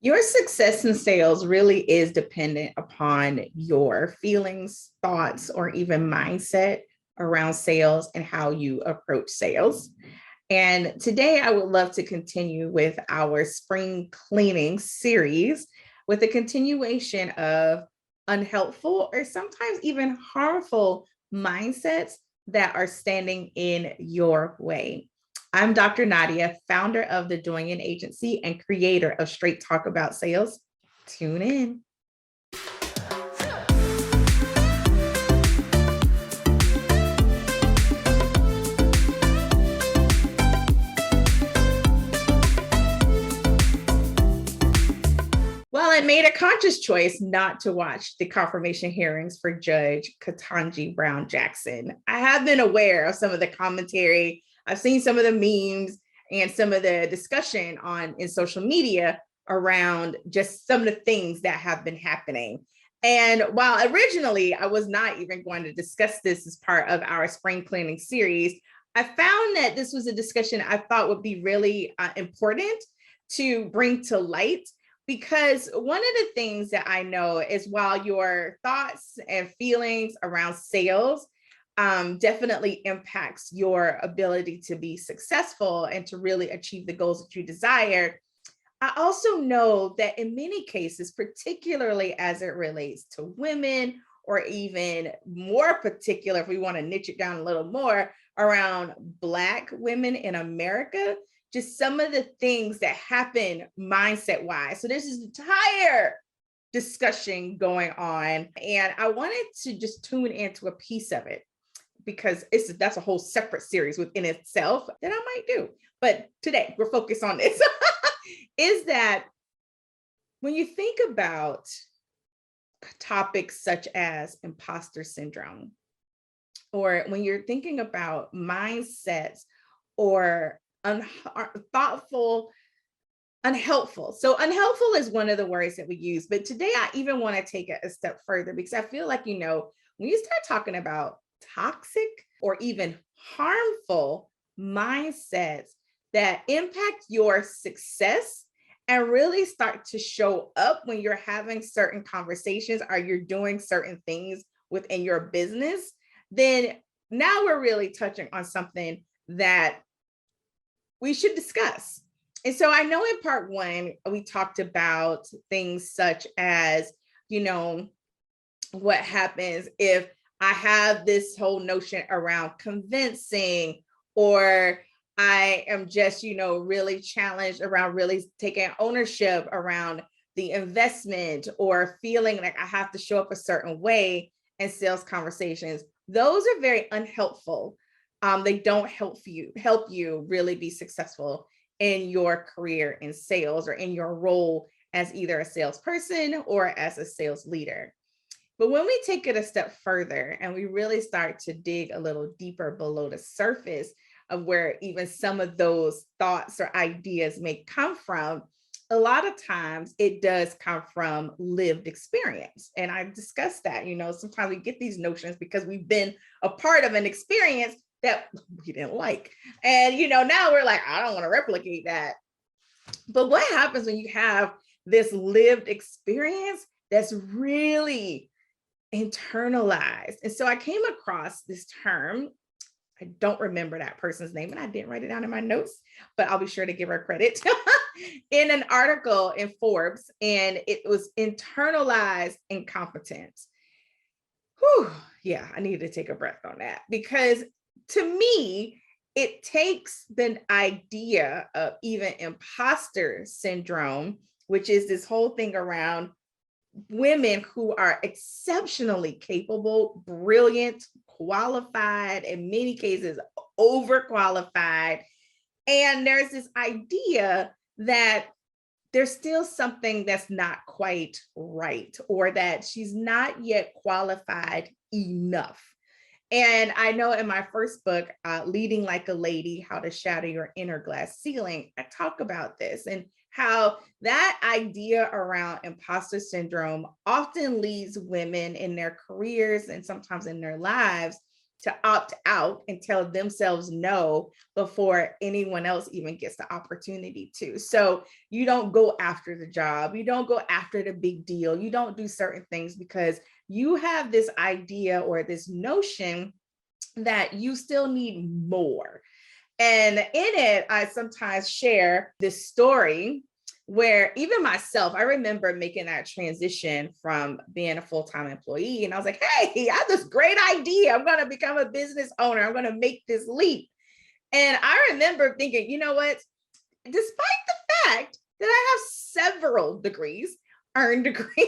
Your success in sales really is dependent upon your feelings, thoughts, or even mindset around sales and how you approach sales. And today I would love to continue with our spring cleaning series with a continuation of unhelpful or sometimes even harmful mindsets that are standing in your way. I'm Dr. Nadia, founder of the Doing It Agency and creator of Straight Talk About Sales. Tune in. Well, I made a conscious choice not to watch the confirmation hearings for Judge Kentanji Brown Jackson. I have been aware of some of the commentary. I've seen some of the memes and some of the discussion in social media around just some of the things that have been happening. And while originally I was not even going to discuss this as part of our spring cleaning series, I found that this was a discussion I thought would be really important to bring to light. Because one of the things that I know is while your thoughts and feelings around sales definitely impacts your ability to be successful and to really achieve the goals that you desire, I also know that in many cases, particularly as it relates to women, or even more particular, if we want to niche it down a little more, around Black women in America, just some of the things that happen mindset wise. So there's this entire discussion going on, and I wanted to just tune into a piece of it because that's a whole separate series within itself that I might do. But today we're focused on this. Is that when you think about topics such as imposter syndrome, or when you're thinking about mindsets or thoughtful, unhelpful. So unhelpful is one of the words that we use, but today I even want to take it a step further because I feel like, when you start talking about toxic or even harmful mindsets that impact your success and really start to show up when you're having certain conversations or you're doing certain things within your business, then now we're really touching on something that we should discuss. And so I know in part one, we talked about things such as, what happens if I have this whole notion around convincing, or I am just, really challenged around really taking ownership around the investment, or feeling like I have to show up a certain way in sales conversations. Those are very unhelpful. They don't help you really be successful in your career in sales or in your role as either a salesperson or as a sales leader. But when we take it a step further and we really start to dig a little deeper below the surface of where even some of those thoughts or ideas may come from, a lot of times it does come from lived experience. And I discussed that, sometimes we get these notions because we've been a part of an experience that we didn't like. And, now we're like, I don't want to replicate that. But what happens when you have this lived experience that's really internalized? And so I came across this term. I don't remember that person's name, and I didn't write it down in my notes, but I'll be sure to give her credit in an article in Forbes, and it was internalized incompetence. Whew, yeah, I needed to take a breath on that because to me, it takes the idea of even imposter syndrome, which is this whole thing around women who are exceptionally capable, brilliant, qualified, in many cases, overqualified. And there's this idea that there's still something that's not quite right, or that she's not yet qualified enough. And I know in my first book, Leading Like a Lady, How to Shatter Your Inner Glass Ceiling, I talk about this and how that idea around imposter syndrome often leads women in their careers and sometimes in their lives to opt out and tell themselves no before anyone else even gets the opportunity to. So you don't go after the job, you don't go after the big deal, you don't do certain things because you have this idea or this notion that you still need more. And in it, I sometimes share this story where even myself, I remember making that transition from being a full-time employee. And I was like, hey, I have this great idea. I'm going to become a business owner. I'm going to make this leap. And I remember thinking, you know what? Despite the fact that I have several degrees, earned degrees,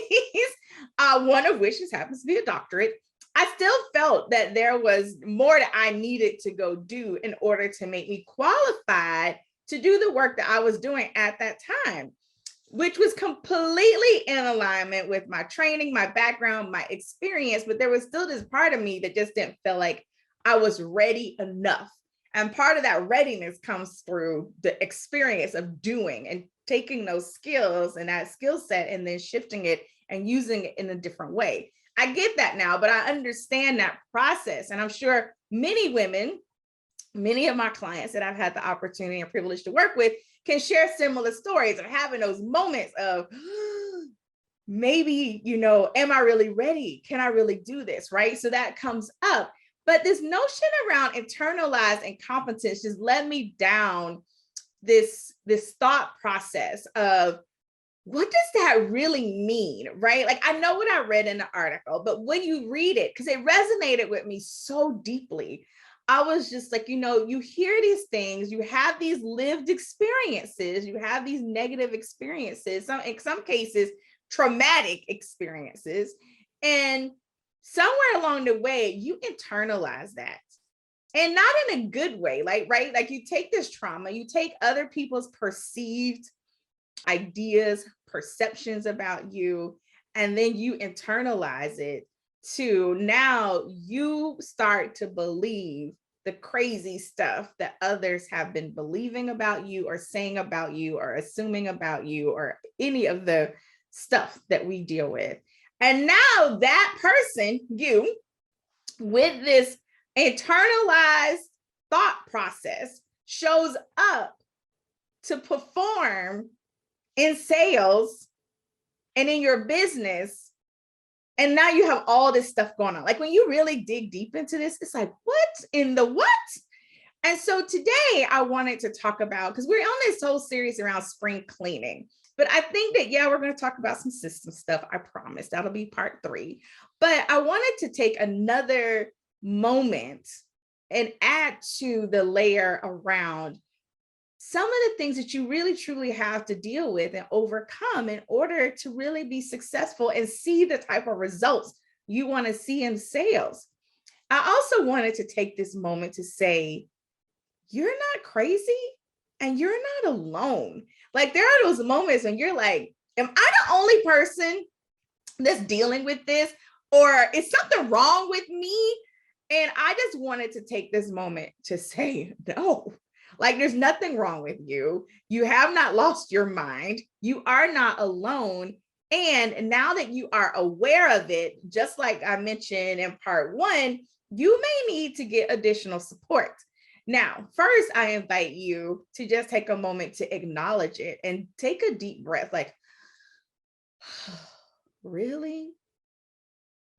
one of which happens to be a doctorate, I still felt that there was more that I needed to go do in order to make me qualified to do the work that I was doing at that time, which was completely in alignment with my training, my background, my experience. But there was still this part of me that just didn't feel like I was ready enough. And part of that readiness comes through the experience of doing and taking those skills and that skill set and then shifting it and using it in a different way. I get that now, but I understand that process. And I'm sure many women, many of my clients that I've had the opportunity and privilege to work with can share similar stories of having those moments of maybe, am I really ready? Can I really do this? Right? So that comes up. But this notion around internalized incompetence just led me down this thought process of, what does that really mean, right? Like, I know what I read in the article, but when you read it, because it resonated with me so deeply, I was just like, you hear these things, you have these lived experiences, you have these negative experiences, in some cases, traumatic experiences. And somewhere along the way, you internalize that. And not in a good way, right? Like you take this trauma, you take other people's perceived ideas, perceptions about you, and then you internalize it to now you start to believe the crazy stuff that others have been believing about you or saying about you or assuming about you or any of the stuff that we deal with. And now that person, you, with this internalized thought process, shows up to perform in sales and in your business. And now you have all this stuff going on. Like when you really dig deep into this, it's like, what in the what? And so today I wanted to talk about, because we're on this whole series around spring cleaning, but I think that, we're going to talk about some system stuff. I promise that'll be part 3. But I wanted to take another moment and add to the layer around some of the things that you really truly have to deal with and overcome in order to really be successful and see the type of results you want to see in sales. I also wanted to take this moment to say, you're not crazy and you're not alone. Like there are those moments when you're like, am I the only person that's dealing with this? Or is something wrong with me? And I just wanted to take this moment to say, no. Like there's nothing wrong with you. You have not lost your mind. You are not alone. And now that you are aware of it, just like I mentioned in part 1, you may need to get additional support. Now, first, I invite you to just take a moment to acknowledge it and take a deep breath, like, really?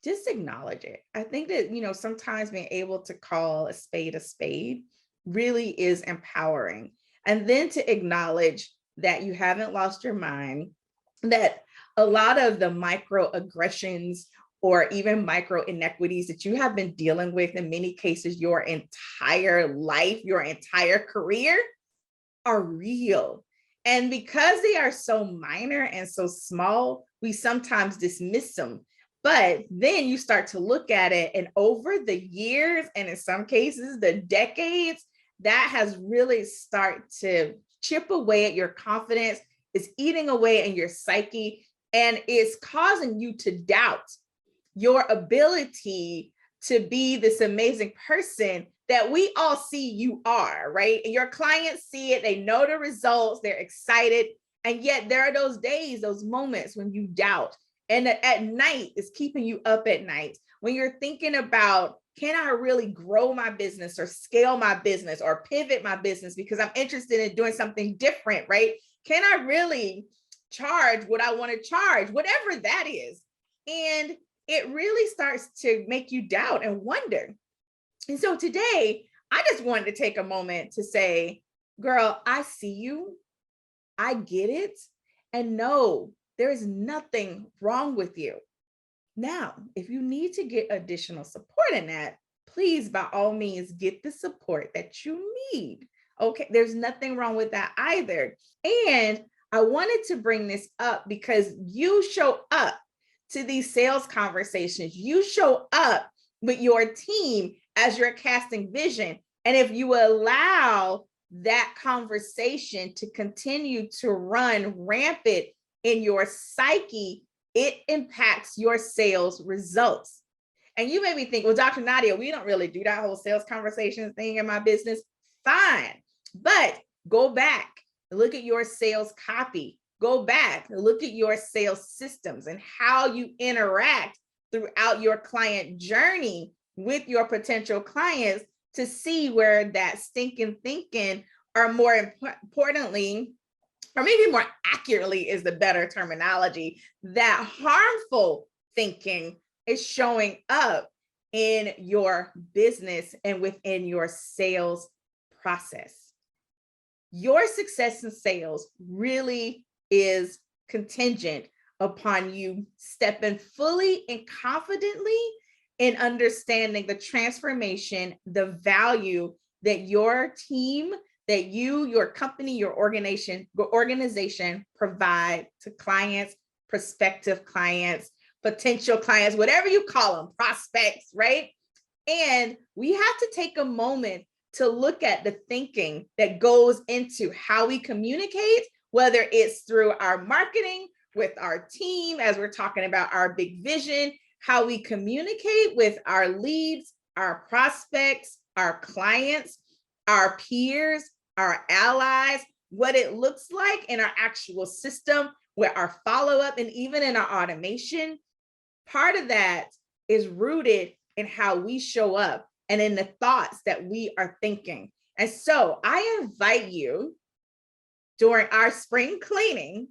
Just acknowledge it. I think that, sometimes being able to call a spade really is empowering. And then to acknowledge that you haven't lost your mind, that a lot of the microaggressions or even micro inequities that you have been dealing with in many cases your entire life, your entire career are real. And because they are so minor and so small, we sometimes dismiss them. But then you start to look at it, and over the years, and in some cases, the decades, that has really started to chip away at your confidence. It's eating away in your psyche, and it's causing you to doubt your ability to be this amazing person that we all see you are, right? And your clients see it, they know the results, they're excited. And yet there are those days, those moments when you doubt. And at night, it's keeping you up at night when you're thinking about can I really grow my business or scale my business or pivot my business because I'm interested in doing something different, right? Can I really charge what I want to charge, whatever that is? And it really starts to make you doubt and wonder. And so today, I just wanted to take a moment to say, girl, I see you. I get it. And no, there is nothing wrong with you. Now, if you need to get additional support in that, please, by all means, get the support that you need. Okay, there's nothing wrong with that either. And I wanted to bring this up because you show up to these sales conversations. You show up with your team as you're casting vision. And if you allow that conversation to continue to run rampant in your psyche, it impacts your sales results. And you may be thinking, well, Dr. Nadia, we don't really do that whole sales conversation thing in my business. Fine. But go back, look at your sales copy. Go back, look at your sales systems and how you interact throughout your client journey with your potential clients to see where that stinking thinking, or more importantly, or maybe more accurately is the better terminology, that harmful thinking is showing up in your business and within your sales process. Your success in sales really is contingent upon you stepping fully and confidently in understanding the transformation, the value that your team, that you, your company, your organization provide to clients, prospective clients, potential clients, whatever you call them, prospects, right? And we have to take a moment to look at the thinking that goes into how we communicate, whether it's through our marketing with our team, as we're talking about our big vision, how we communicate with our leads, our prospects, our clients, our peers, our allies, what it looks like in our actual system, where our follow-up and even in our automation. Part of that is rooted in how we show up and in the thoughts that we are thinking. And so I invite you during our spring cleaning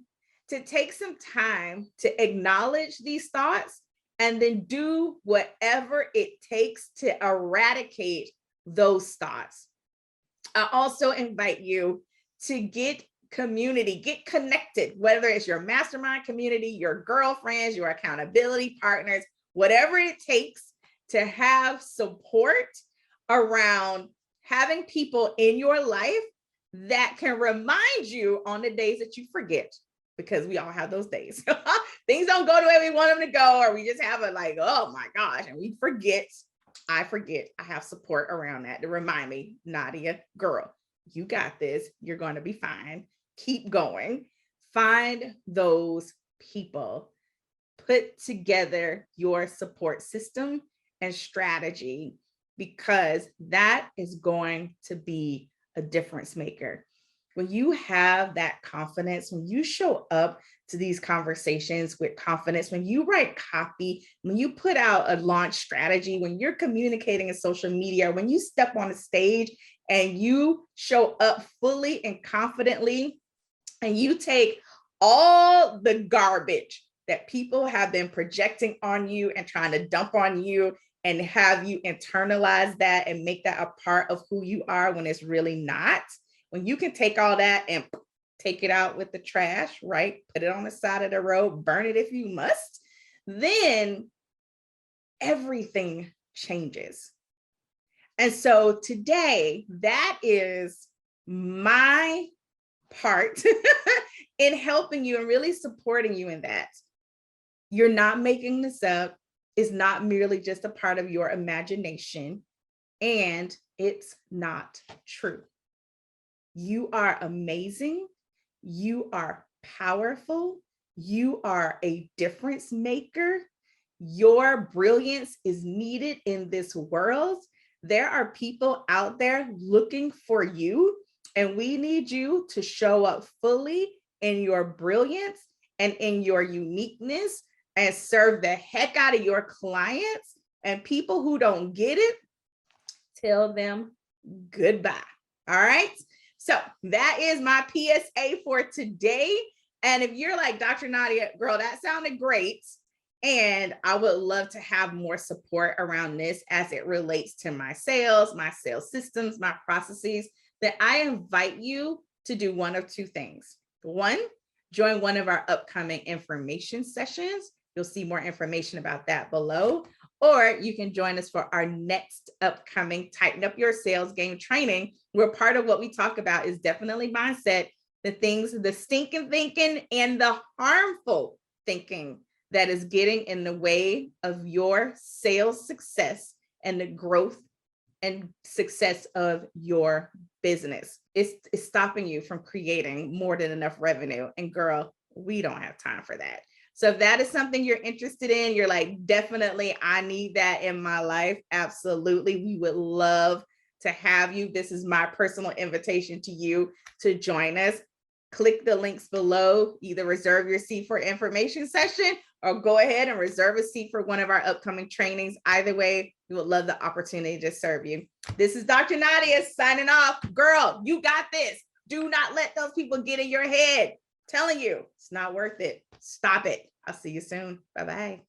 to take some time to acknowledge these thoughts and then do whatever it takes to eradicate those thoughts. I also invite you to get community, get connected, whether it's your mastermind community, your girlfriends, your accountability partners, whatever it takes to have support around having people in your life that can remind you on the days that you forget, because we all have those days. Things don't go the way we want them to go, or we just have a like, oh my gosh, and we forget. I forget. I have support around that to remind me, Nadia, girl, you got this. You're going to be fine. Keep going. Find those people. Put together your support system and strategy, because that is going to be a difference maker. When you have that confidence, when you show up to these conversations with confidence, when you write copy, when you put out a launch strategy, when you're communicating in social media, when you step on a stage and you show up fully and confidently, and you take all the garbage that people have been projecting on you and trying to dump on you, and have you internalize that and make that a part of who you are when it's really not. When you can take all that and take it out with the trash, right? Put it on the side of the road, burn it if you must, then everything changes. And so today, that is my part in helping you and really supporting you in that. You're not making this up. It's not merely just a part of your imagination, and it's not true. You are amazing. You are powerful. You are a difference maker. Your brilliance is needed in this world. There are people out there looking for you, and we need you to show up fully in your brilliance and in your uniqueness and serve the heck out of your clients And people who don't get it, tell them goodbye. All right. So that is my PSA for today. And if you're like, Dr. Nadia, girl, that sounded great, and I would love to have more support around this as it relates to my sales systems, my processes, then I invite you to do one of two things. One, join one of our upcoming information sessions. You'll see more information about that below. Or you can join us for our next upcoming Tighten Up Your Sales Game training, where part of what we talk about is definitely mindset, the things, the stinking thinking and the harmful thinking that is getting in the way of your sales success and the growth and success of your business. It's stopping you from creating more than enough revenue. And girl, we don't have time for that. So if that is something you're interested in, you're like, definitely, I need that in my life. Absolutely. We would love to have you. This is my personal invitation to you to join us. Click the links below, either reserve your seat for information session or go ahead and reserve a seat for one of our upcoming trainings. Either way, we would love the opportunity to serve you. This is Dr. Nadia signing off. Girl, you got this. Do not let those people get in your head. Telling you, it's not worth it. Stop it. I'll see you soon. Bye-bye.